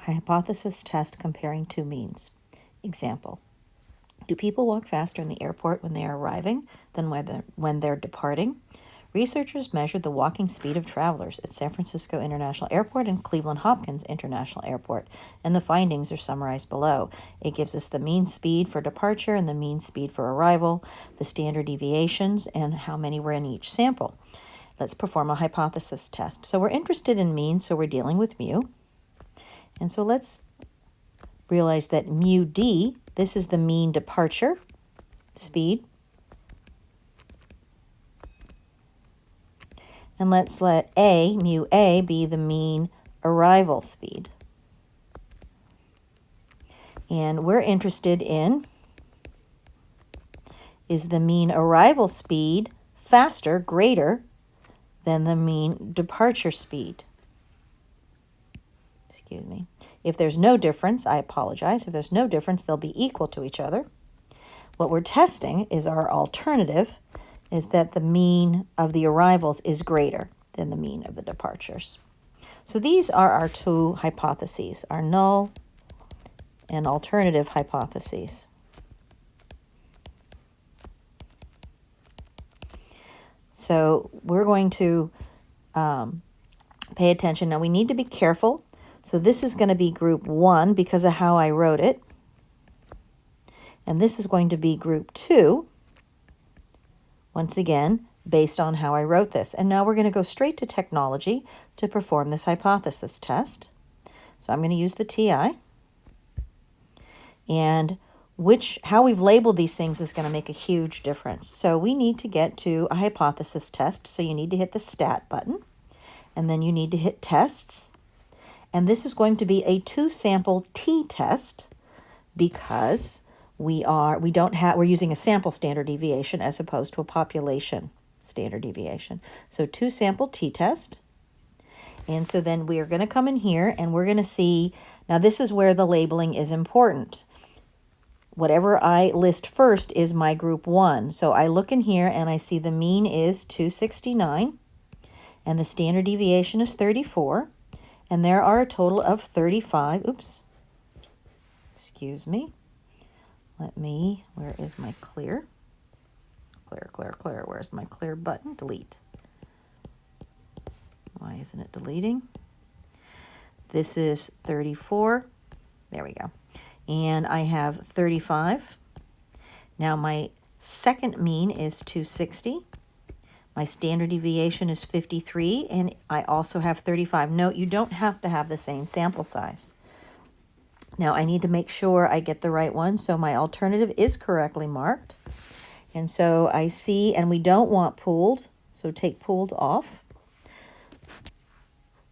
hypothesis test comparing two means. Example. Do people walk faster in the airport when they are arriving than when they're departing? Researchers measured the walking speed of travelers at San Francisco International Airport and Cleveland Hopkins International Airport, and the findings are summarized below. It gives us the mean speed for departure and the mean speed for arrival, the standard deviations, and how many were in each sample. Let's perform a hypothesis test. So we're interested in mean, so we're dealing with mu. And so let's realize that mu d, this is the mean departure speed. And let's let A, mu A, be the mean arrival speed. And we're interested in, is the mean arrival speed faster, greater than the mean departure speed? Excuse me. If there's no difference, I apologize. If there's no difference, they'll be equal to each other. What we're testing is our alternative, is that the mean of the arrivals is greater than the mean of the departures. So these are our two hypotheses, our null and alternative hypotheses. So we're going to pay attention. Now we need to be careful. So this is going to be group 1 because of how I wrote it. And this is going to be group 2, once again, based on how I wrote this. And now we're going to go straight to technology to perform this hypothesis test. So I'm going to use the TI. And how we've labeled these things is going to make a huge difference. So we need to get to a hypothesis test. So you need to hit the stat button. And then you need to hit tests. And this is going to be a 2-sample t-test because we're using a sample standard deviation as opposed to a population standard deviation. So 2-sample t-test. And so then we are going to come in here and we're going to see, now this is where the labeling is important. Whatever I list first is my group 1. So I look in here and I see the mean is 269 and the standard deviation is 34. And there are a total of 35. Excuse me. Where is my clear? Clear. Where's my clear button? Delete. Why isn't it deleting? This is 34. There we go. And I have 35. Now my second mean is 260. My standard deviation is 53, and I also have 35. Note, you don't have to have the same sample size. Now, I need to make sure I get the right one, so my alternative is correctly marked. And so I see, and we don't want pooled, so take pooled off.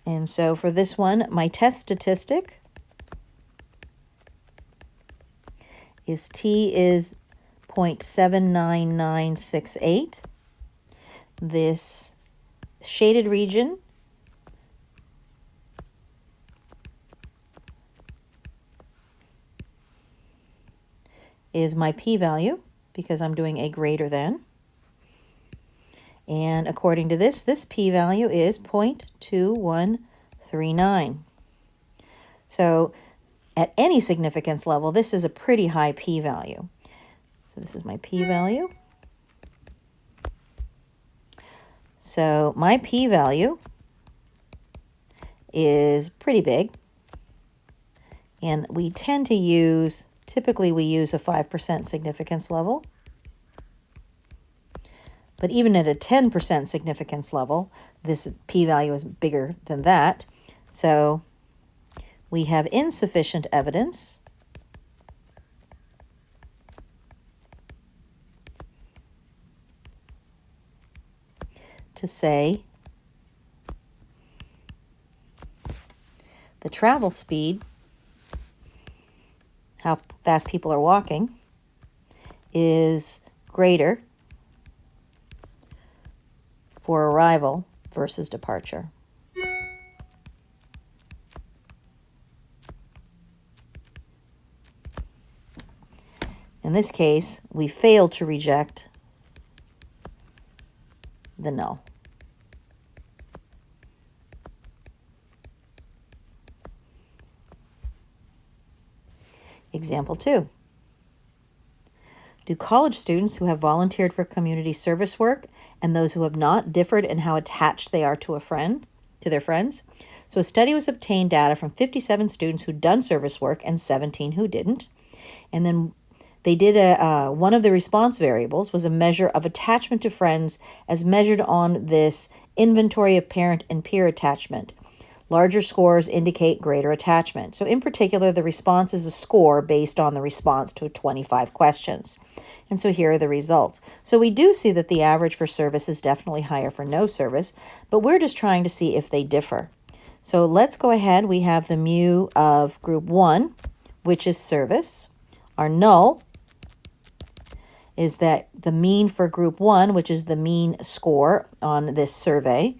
And so for this one, my test statistic is T is 0.79968. This shaded region is my p-value because I'm doing a greater than. And according to this p-value is 0.2139. So at any significance level, this is a pretty high p-value. So this is my p-value. So my p-value is pretty big. And we tend to use, typically we use a 5% significance level. But even at a 10% significance level, this p-value is bigger than that. So we have insufficient evidence to say the travel speed, how fast people are walking, is greater for arrival versus departure. In this case, we failed to reject the null. Example 2. Do college students who have volunteered for community service work and those who have not differed in how attached they are to their friends? So a study was obtained data from 57 students who'd done service work and 17 who didn't. And then they did one of the response variables was a measure of attachment to friends as measured on this inventory of parent and peer attachment. Larger scores indicate greater attachment. So in particular, the response is a score based on the response to 25 questions. And so here are the results. So we do see that the average for service is definitely higher for no service, but we're just trying to see if they differ. So let's go ahead. We have the mu of group 1, which is service. Our null is that the mean for group 1, which is the mean score on this survey,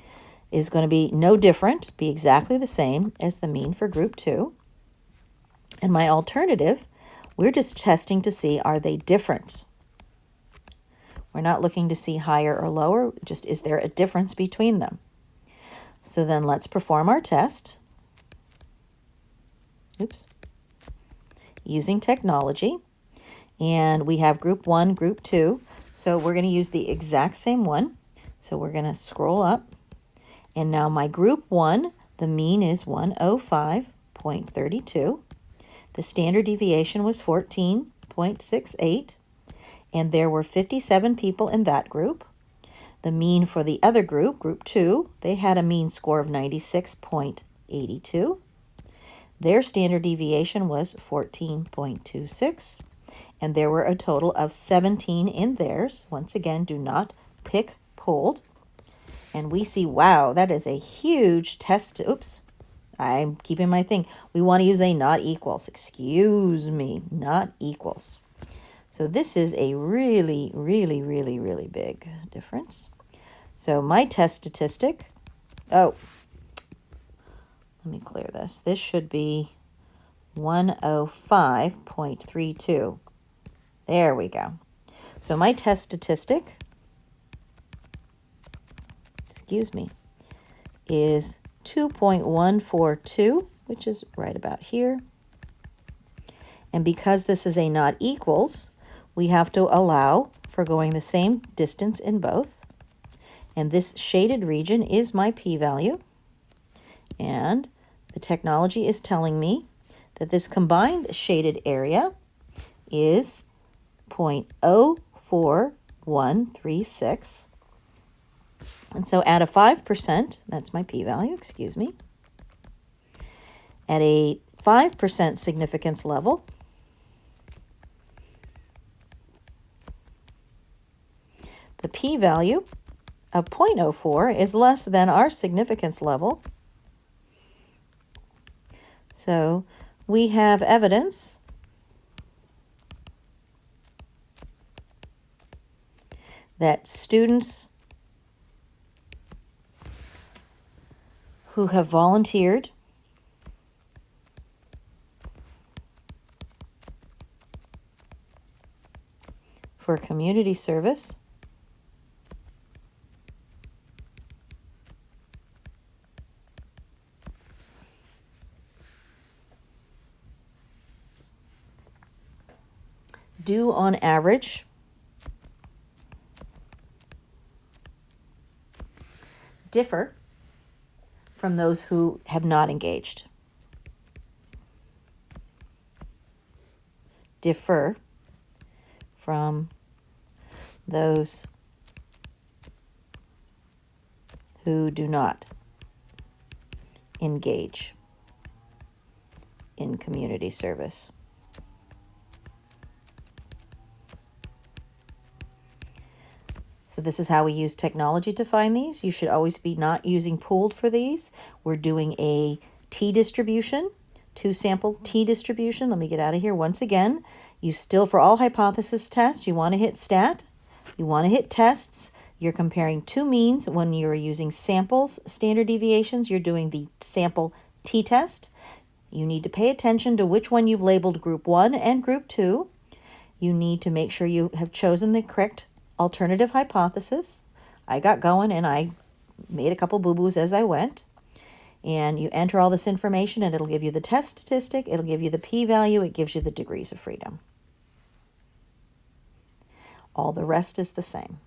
is going to be no different, be exactly the same as the mean for group 2. And my alternative, we're just testing to see, are they different? We're not looking to see higher or lower, just is there a difference between them? So then let's perform our test. Oops. Using technology. And we have group 1, group 2. So we're going to use the exact same one. So we're going to scroll up. And now my group 1, the mean is 105.32. The standard deviation was 14.68. And there were 57 people in that group. The mean for the other group, group 2, they had a mean score of 96.82. Their standard deviation was 14.26. And there were a total of 17 in theirs. Once again, do not pick pulled. And we see, wow, that is a huge test. Oops, I'm keeping my thing. We want to use a not equals. Excuse me, not equals. So this is a really, really, really, really big difference. So my test statistic, let me clear this. This should be 105.32. There we go. So my test statistic, is 2.142, which is right about here. And because this is a not equals, we have to allow for going the same distance in both. And this shaded region is my p-value. And the technology is telling me that this combined shaded area is 0.04136. And so at a 5%, that's my p-value, at a 5% significance level, the p-value of 0.04 is less than our significance level. So we have evidence that students who have volunteered for community service do on average differ from those who have not engaged. Differ from those who do not engage in community service. So this is how we use technology to find these. You should always be not using pooled for these. We're doing a t-distribution, two-sample t-distribution. Let me get out of here once again. You still, for all hypothesis tests, you want to hit stat. You want to hit tests. You're comparing two means. When you're using samples, standard deviations, you're doing the sample t-test. You need to pay attention to which one you've labeled group 1 and group 2. You need to make sure you have chosen the correct alternative hypothesis. I got going and I made a couple boo-boos as I went. And you enter all this information and it'll give you the test statistic, it'll give you the p-value, it gives you the degrees of freedom. All the rest is the same.